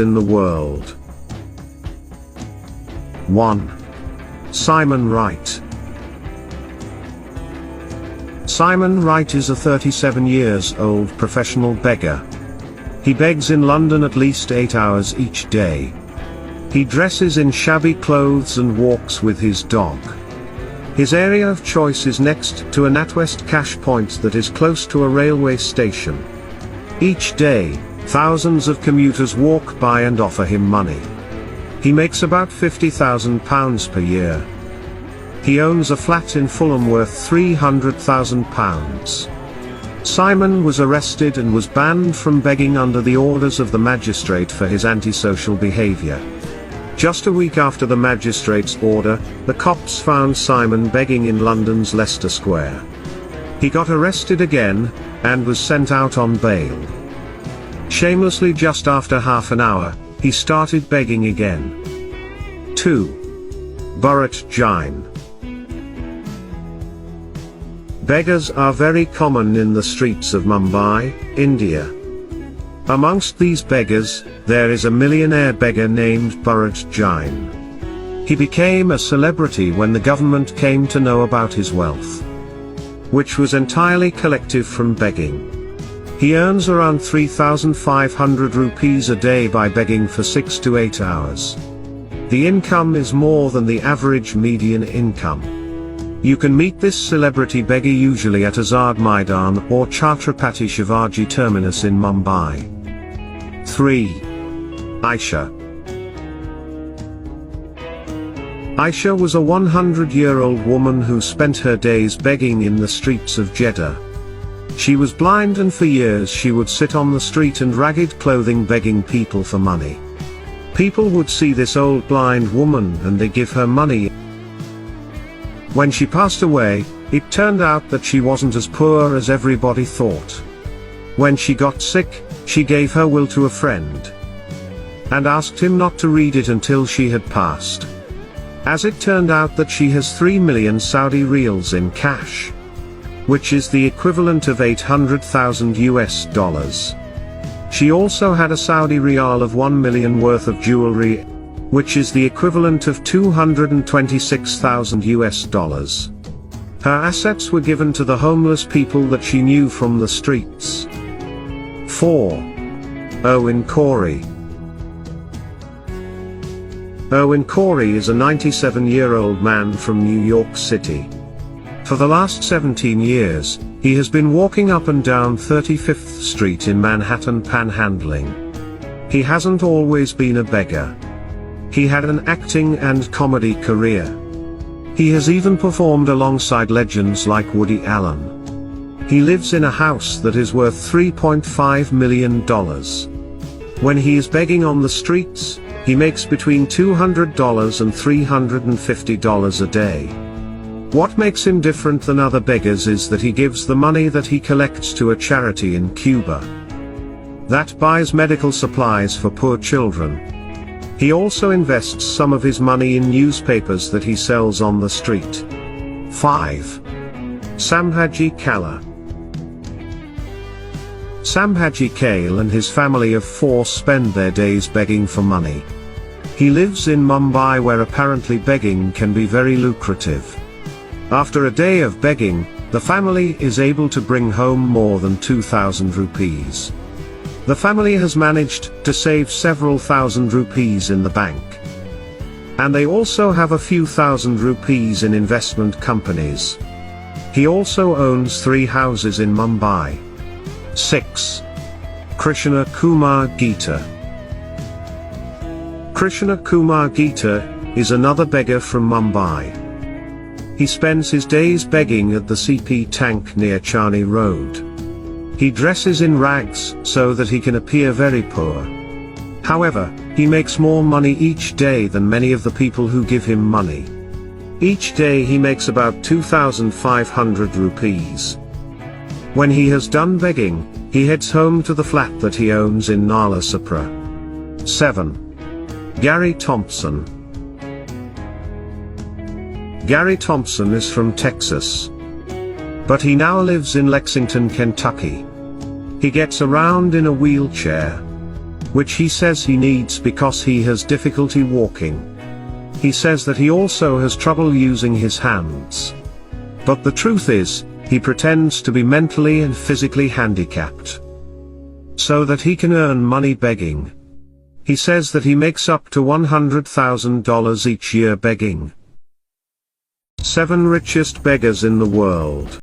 in the world. 1. Simon Wright. Simon Wright is a 37-year-old professional beggar. He begs in London at least 8 hours each day. He dresses in shabby clothes and walks with his dog. His area of choice is next to a NatWest cash point that is close to a railway station. Each day, thousands of commuters walk by and offer him money. He makes about £50,000 per year. He owns a flat in Fulham worth £300,000. Simon was arrested and was banned from begging under the orders of the magistrate for his antisocial behaviour. Just a week after the magistrate's order, the cops found Simon begging in London's Leicester Square. He got arrested again, and was sent out on bail. Shamelessly, just after half an hour, he started begging again. 2. Bharat Jain. Beggars are very common in the streets of Mumbai, India. Amongst these beggars, there is a millionaire beggar named Bharat Jain. He became a celebrity when the government came to know about his wealth, which was entirely collective from begging. He earns around 3,500 rupees a day by begging for 6 to 8 hours. The income is more than the average median income. You can meet this celebrity beggar usually at Azad Maidan or Chhatrapati Shivaji Terminus in Mumbai. 3. Aisha. Aisha was a 100-year-old woman who spent her days begging in the streets of Jeddah. She was blind, and for years she would sit on the street in ragged clothing begging people for money. People would see this old blind woman and they give her money. When she passed away, it turned out that she wasn't as poor as everybody thought. When she got sick, she gave her will to a friend and asked him not to read it until she had passed. As it turned out that she has 3 million Saudi riyals in cash, which is the equivalent of $800,000. She also had a Saudi riyal of 1 million worth of jewelry, which is the equivalent of $226,000. Her assets were given to the homeless people that she knew from the streets. 4. Owen Corey. Owen Corey is a 97-year-old man from New York City. For the last 17 years, he has been walking up and down 35th Street in Manhattan panhandling. He hasn't always been a beggar. He had an acting and comedy career. He has even performed alongside legends like Woody Allen. He lives in a house that is worth $3.5 million. When he is begging on the streets, he makes between $200 and $350 a day. What makes him different than other beggars is that he gives the money that he collects to a charity in Cuba that buys medical supplies for poor children. He also invests some of his money in newspapers that he sells on the street. 5. Sambhaji Kale. Sambhaji Kale and his family of 4 spend their days begging for money. He lives in Mumbai, where apparently begging can be very lucrative. After a day of begging, the family is able to bring home more than 2,000 rupees. The family has managed to save several thousand rupees in the bank. And they also have a few thousand rupees in investment companies. He also owns 3 houses in Mumbai. 6. Krishna Kumar Gita. Krishna Kumar Gita is another beggar from Mumbai. He spends his days begging at the CP Tank near Chani Road. He dresses in rags so that he can appear very poor. However, he makes more money each day than many of the people who give him money. Each day he makes about 2,500 rupees. When he has done begging, he heads home to the flat that he owns in Nalasopra. 7. Gary Thompson. Gary Thompson is from Texas, but he now lives in Lexington, Kentucky. He gets around in a wheelchair. which he says he needs because he has difficulty walking. He says that he also has trouble using his hands. But the truth is, he pretends to be mentally and physically handicapped, so that he can earn money begging. He says that he makes up to $100,000 each year begging. 7 richest beggars in the world.